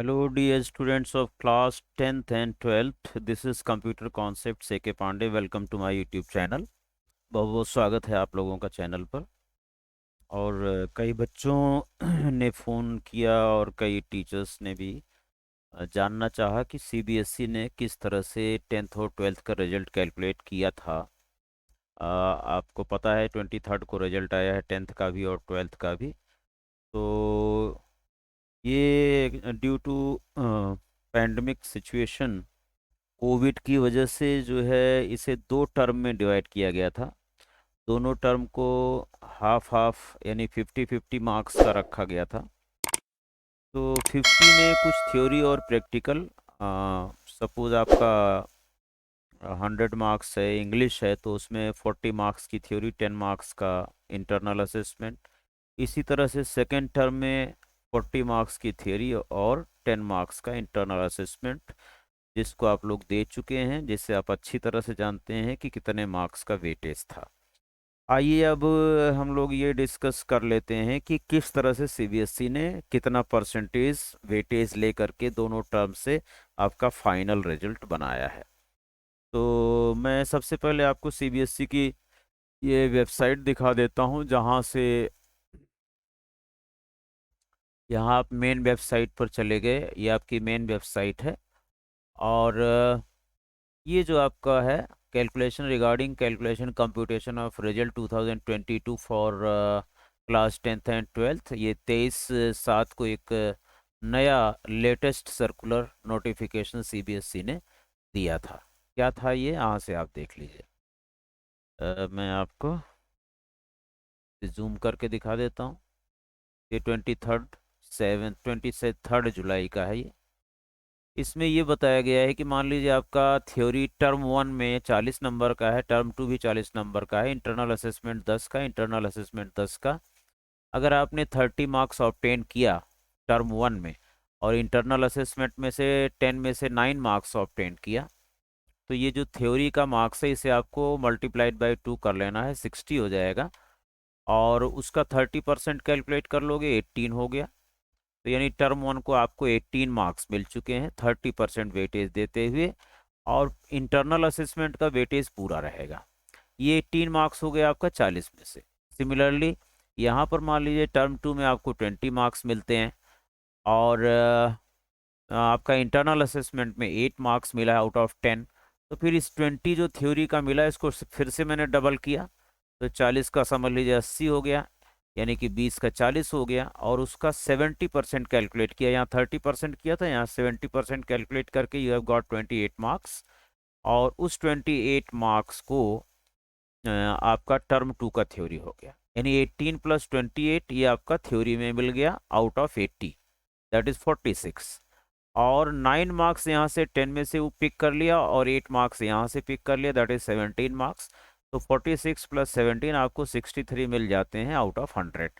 Hello, dear students of class 10th and 12th. This is Computer Concepts A.K. Pandey. Welcome to my YouTube channel. बहुत बहुत स्वागत है आप लोगों का चैनल पर। और कई बच्चों ने फ़ोन किया और कई टीचर्स ने भी जानना चाहा कि सीबीएसई ने किस तरह से 10th और 12th का रिजल्ट कैलकुलेट किया था। आपको पता है 23rd को रिजल्ट आया है 10th का भी और 12th का भी। तो ये due to pandemic situation Covid की वजह से जो है इसे दो टर्म में डिवाइड किया गया था। दोनों टर्म को हाफ हाफ यानी 50-50 मार्क्स का रखा गया था। तो 50 में कुछ थ्योरी और प्रैक्टिकल। सपोज आपका 100 मार्क्स है, इंग्लिश है, तो उसमें 40 मार्क्स की थ्योरी, 10 मार्क्स का इंटरनल असेसमेंट। इसी तरह से सेकेंड टर्म में 40 मार्क्स की थ्योरी और 10 मार्क्स का इंटरनल असेसमेंट, जिसको आप लोग दे चुके हैं, जिससे आप अच्छी तरह से जानते हैं कि कितने मार्क्स का वेटेज था। आइए अब हम लोग ये डिस्कस कर लेते हैं कि किस तरह से सीबीएसई ने कितना परसेंटेज वेटेज लेकर के दोनों टर्म से आपका फाइनल रिजल्ट बनाया है। तो मैं सबसे पहले आपको सीबीएसई की ये वेबसाइट दिखा देता हूँ, जहाँ से यहाँ आप मेन वेबसाइट पर चले गए। ये आपकी मेन वेबसाइट है। और ये जो आपका है calculation regarding calculation computation of result 2022 for class 10th and 12th, ये 23/7 को एक नया लेटेस्ट सर्कुलर नोटिफिकेशन सीबीएसई ने दिया था। क्या था ये, यहाँ से आप देख लीजिए। मैं आपको जूम करके दिखा देता हूँ। ये 23rd जुलाई का है ये। इसमें ये बताया गया है कि मान लीजिए आपका थ्योरी टर्म 1 में 40 नंबर का है, टर्म 2 भी 40 नंबर का है, इंटरनल असेसमेंट 10 का, इंटरनल असेसमेंट 10 का। अगर आपने 30 मार्क्स ऑब्टेन किया टर्म 1 में और इंटरनल असेसमेंट में से 10 में से 9 मार्क्स ऑब्टेन किया, तो ये जो थ्योरी का मार्क्स है इसे आपको मल्टीप्लाइड बाई 2 कर लेना है, 60 हो जाएगा। और उसका 30% कैलकुलेट कर लोगे, 18 हो गया। तो यानी टर्म 1 को आपको 18 मार्क्स मिल चुके हैं 30% वेटेज देते हुए। और इंटरनल असेसमेंट का वेटेज पूरा रहेगा। ये 18 मार्क्स हो गया आपका 40 में से। सिमिलरली यहाँ पर मान लीजिए टर्म 2 में आपको 20 मार्क्स मिलते हैं और आपका इंटरनल असेसमेंट में 8 मार्क्स मिला है आउट ऑफ 10। तो फिर इस 20 जो थ्योरी का मिला इसको फिर से मैंने डबल किया, तो 40 का समझ लीजिए 80 हो गया, यानी कि 20 का 40 हो गया। और उसका 70% कैलकुलेट किया, यहाँ 30% किया था, यहाँ 70% कैलकुलेट करके यू हैव गॉट 28 मार्क्स। और उस 28 मार्क्स को आपका टर्म 2 का थ्योरी हो गया, यानी 18 + 28 ये आपका थ्योरी में मिल गया आउट ऑफ 80, दैट इज 46। और 9 मार्क्स यहाँ से 10 में से वो पिक कर लिया और 8 मार्क्स यहाँ से पिक कर लिया, दैट इज 17 मार्क्स। तो 46 + 17 आपको 63 मिल जाते हैं आउट ऑफ 100।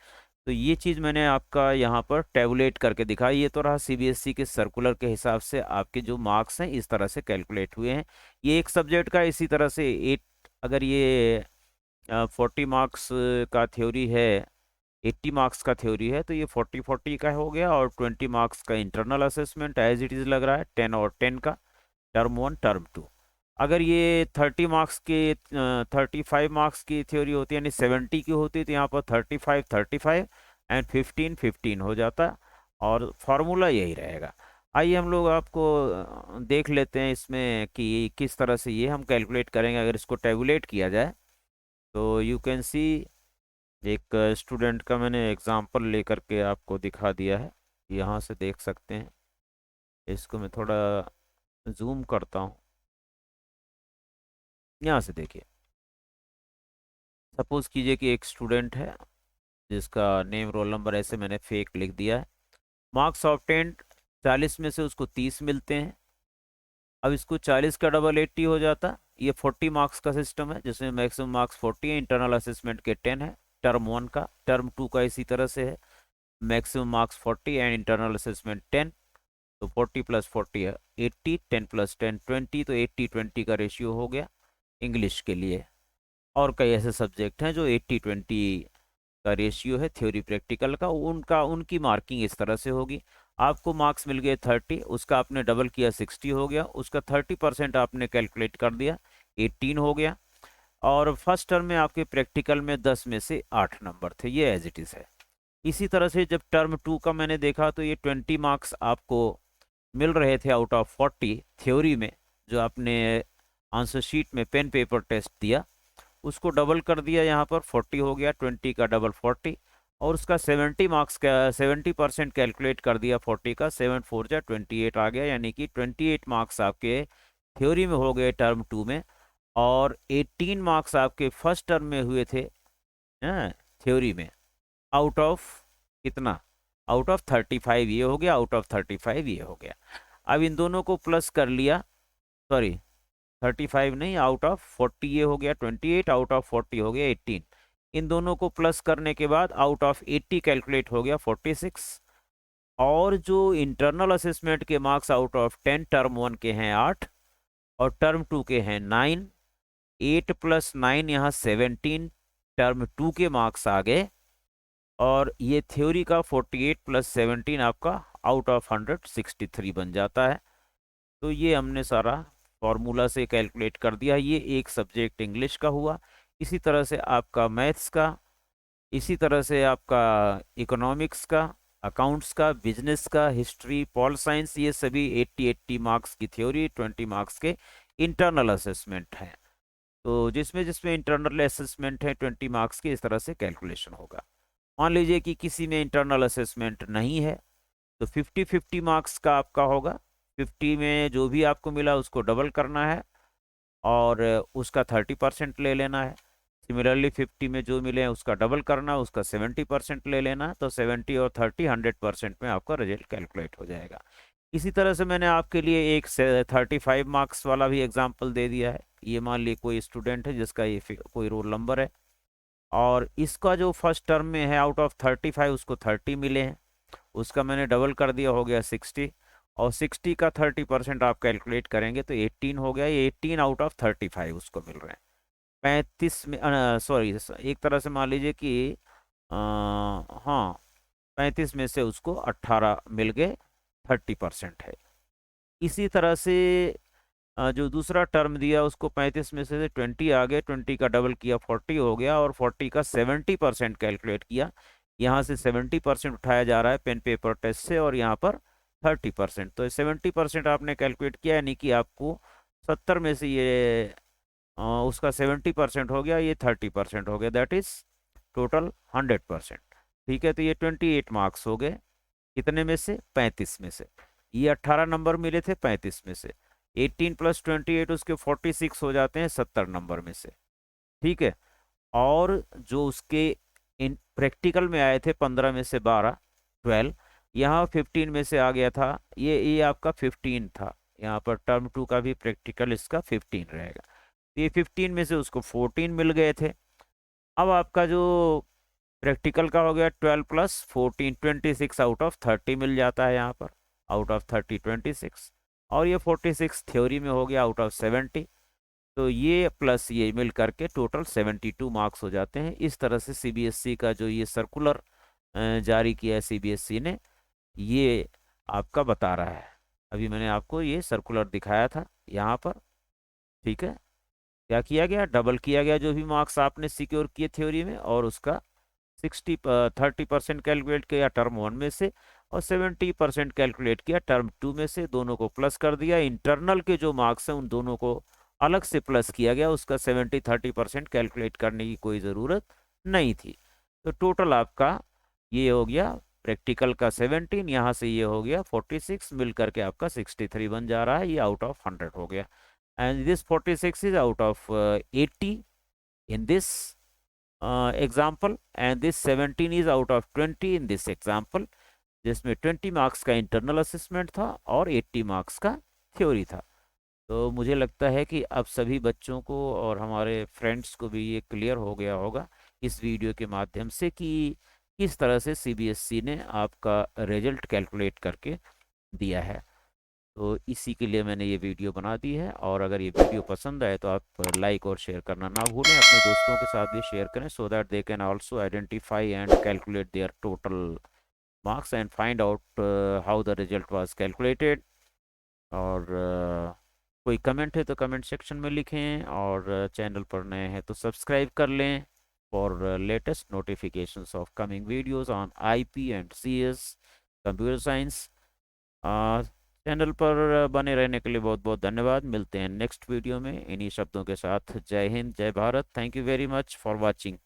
तो ये चीज़ मैंने आपका यहाँ पर टेबुलेट करके दिखाई। ये तो रहा सीबीएसई के सर्कुलर के हिसाब से आपके जो मार्क्स हैं इस तरह से कैलकुलेट हुए हैं। ये एक सब्जेक्ट का इसी तरह से 8, अगर ये 40 मार्क्स का थ्योरी है, 80 मार्क्स का थ्योरी है, तो ये 40-40 का हो गया। और 20 मार्क्स का internal assessment as it is लग रहा है, 10 और 10 का, टर्म 1 टर्म 2। अगर ये 30 मार्क्स के 35 मार्क्स की थ्योरी होती है, यानी 70 की होती, तो यहाँ पर 35-35 एंड 15-15 हो जाता। और फार्मूला यही रहेगा। आइए हम लोग आपको देख लेते हैं इसमें कि किस तरह से ये हम कैलकुलेट करेंगे अगर इसको टेबुलेट किया जाए। तो यू कैन सी, एक स्टूडेंट का मैंने एग्जांपल लेकर के आपको दिखा दिया है, यहाँ से देख सकते हैं। इसको मैं थोड़ा जूम करता हूँ, यहाँ से देखिए। सपोज कीजिए कि एक स्टूडेंट है जिसका नेम रोल नंबर ऐसे मैंने फेक लिख दिया है। मार्क्स ऑब्टेन्ड 40 में से उसको 30 मिलते हैं। अब इसको 40 का डबल 80 हो जाता। ये 40 मार्क्स का सिस्टम है जिसमें मैक्सिमम मार्क्स 40 है, इंटरनल असेसमेंट के 10 है टर्म 1 का। टर्म 2 का इसी तरह से है, maximum marks 40 and internal assessment 10। तो 40 + 40 है 80, 10 + 10 20, तो 80-20 का रेशियो हो गया इंग्लिश के लिए। और कई ऐसे सब्जेक्ट हैं जो 80-20 का रेशियो है थ्योरी प्रैक्टिकल का, उनका उनकी मार्किंग इस तरह से होगी। आपको मार्क्स मिल गए 30, उसका आपने डबल किया 60 हो गया, उसका 30% आपने कैलकुलेट कर दिया 18 हो गया। और फर्स्ट टर्म में आपके प्रैक्टिकल में 10 में से 8 नंबर थे, ये एज इट इज़ है। इसी तरह से जब टर्म 2 का मैंने देखा तो ये 20 मार्क्स आपको मिल रहे थे आउट ऑफ 40 थ्योरी में, जो आपने आंसर शीट में पेन पेपर टेस्ट दिया, उसको डबल कर दिया, यहाँ पर 40 हो गया, 20 का डबल 40, और उसका 70 मार्क्स का 70% कैलकुलेट कर दिया 40 का, 7 4 जा 28 आ गया, यानी कि 28 मार्क्स आपके थ्योरी में हो गए टर्म 2 में, और 18 मार्क्स आपके फर्स्ट टर्म में हुए थे थ्योरी में, आउट ऑफ कितना, आउट ऑफ 35 ये हो गया, आउट ऑफ 35 ये हो गया। अब इन दोनों को प्लस कर लिया, सॉरी 35 नहीं, आउट ऑफ 40 ये हो गया 28, आउट ऑफ 40 हो गया 18, इन दोनों को प्लस करने के बाद आउट ऑफ 80 कैलकुलेट हो गया 46। और जो इंटरनल असेसमेंट के मार्क्स आउट ऑफ 10 टर्म 1 के हैं 8 और टर्म 2 के हैं 9, 8 + 9 यहाँ 17 टर्म 2 के मार्क्स आ गए, और ये थ्योरी का 48 + 17 आपका आउट ऑफ 163 बन जाता है। तो ये हमने सारा फॉर्मूला से कैलकुलेट कर दिया। ये एक सब्जेक्ट इंग्लिश का हुआ, इसी तरह से आपका मैथ्स का, इसी तरह से आपका इकोनॉमिक्स का, अकाउंट्स का, बिजनेस का, हिस्ट्री, पॉल साइंस, ये सभी 80 मार्क्स की थ्योरी, 20 मार्क्स के इंटरनल असेसमेंट हैं। तो जिसमें जिसमें इंटरनल असेसमेंट है 20 मार्क्स की, इस तरह से कैलकुलेशन होगा। मान लीजिए कि किसी में इंटरनल असेसमेंट नहीं है तो 50-50 मार्क्स का आपका होगा, 50 में जो भी आपको मिला उसको डबल करना है और उसका 30% ले लेना है। सिमिलरली 50 में जो मिले हैं उसका डबल करना, उसका 70% ले लेना, तो 70 और 30 100% में आपका रिजल्ट कैलकुलेट हो जाएगा। इसी तरह से मैंने आपके लिए एक 35 मार्क्स वाला भी एग्जाम्पल दे दिया है। ये मान लीजिए कोई स्टूडेंट है जिसका ये कोई रोल नंबर है, और इसका जो फर्स्ट टर्म में है आउट ऑफ 35 उसको 30 मिले हैं, उसका मैंने डबल कर दिया, हो गया 60, और 60 का 30% आप कैलकुलेट करेंगे तो 18 हो गया, ये 18 आउट ऑफ 35 उसको मिल रहे हैं। 35 में सॉरी, एक तरह से मान लीजिए कि हाँ 35 में से उसको 18 मिल गए, 30% है। इसी तरह से जो दूसरा टर्म दिया उसको 35 में से 20 आ गए, 20 का डबल किया 40 हो गया, और 40 का 70% कैलकुलेट किया, यहाँ से 70% उठाया जा रहा है पेन पेपर टेस्ट से, और यहाँ पर 30%, तो 70% आपने कैलकुलेट किया, यानी कि आपको 70 में से ये उसका 70% हो गया, ये 30% हो गया, दैट इज टोटल 100%। ठीक है, तो ये 28 मार्क्स हो गए, कितने में से, 35 में से। ये 18 नंबर मिले थे 35 में से, 18 + 28 उसके 46 हो जाते हैं 70 नंबर में से। ठीक है, और जो उसके इन प्रैक्टिकल में आए थे 15 में से 12 12, यहाँ 15 में से आ गया था, ये आपका 15 था, यहाँ पर टर्म 2 का भी प्रैक्टिकल इसका 15 रहेगा, तो ये 15 में से उसको 14 मिल गए थे। अब आपका जो प्रैक्टिकल का हो गया 12 + 14 26 आउट ऑफ 30 मिल जाता है, यहाँ पर आउट ऑफ 30 26, और ये 46 थ्योरी में हो गया आउट ऑफ 70, तो ये प्लस ये मिल करके टोटल 72 मार्क्स हो जाते हैं। इस तरह से सीबीएसई का जो ये सर्कुलर जारी किया है सीबीएसई ने, ये आपका बता रहा है। अभी मैंने आपको ये सर्कुलर दिखाया था यहाँ पर। ठीक है, क्या किया गया, डबल किया गया जो भी मार्क्स आपने सिक्योर किए थ्योरी में, और उसका 30% कैलकुलेट किया टर्म 1 में से, और 70% कैलकुलेट किया टर्म 2 में से, दोनों को प्लस कर दिया। इंटरनल के जो मार्क्स हैं उन दोनों को अलग से प्लस किया गया, उसका 70-30% कैलकुलेट करने की कोई ज़रूरत नहीं थी। तो टोटल आपका ये हो गया प्रैक्टिकल का 17, यहाँ से ये हो गया 46, मिल करके आपका 63 बन जा रहा है, ये आउट ऑफ 100 हो गया। And this 46 is out of 80 in this example, and this 17 is out of 20 in this example, जिसमें 20 मार्क्स का इंटरनल असेसमेंट था और 80 मार्क्स का थ्योरी था। तो मुझे लगता है कि अब सभी बच्चों को और हमारे फ्रेंड्स को भी ये क्लियर हो गया होगा इस वीडियो के माध्यम से कि किस तरह से सीबीएसई ने आपका रिजल्ट कैलकुलेट करके दिया है। तो इसी के लिए मैंने ये वीडियो बना दी है, और अगर ये वीडियो पसंद आए तो आप लाइक और शेयर करना ना भूलें, अपने दोस्तों के साथ भी शेयर करें, so that they can also identify and calculate their total marks and find out how the result was calculated. और कोई कमेंट है तो कमेंट सेक्शन में लिखें, और चैनल पर नए हैं तो सब्सक्राइब कर लें for latest notifications of coming videos on IP and CS computer science. Channel पर बने रहने के लिए बहुत बहुत धन्यवाद। मिलते हैं नेक्स्ट वीडियो में इन्हीं शब्दों के साथ। जय हिंद, जय Bharat. Thank you very much for watching.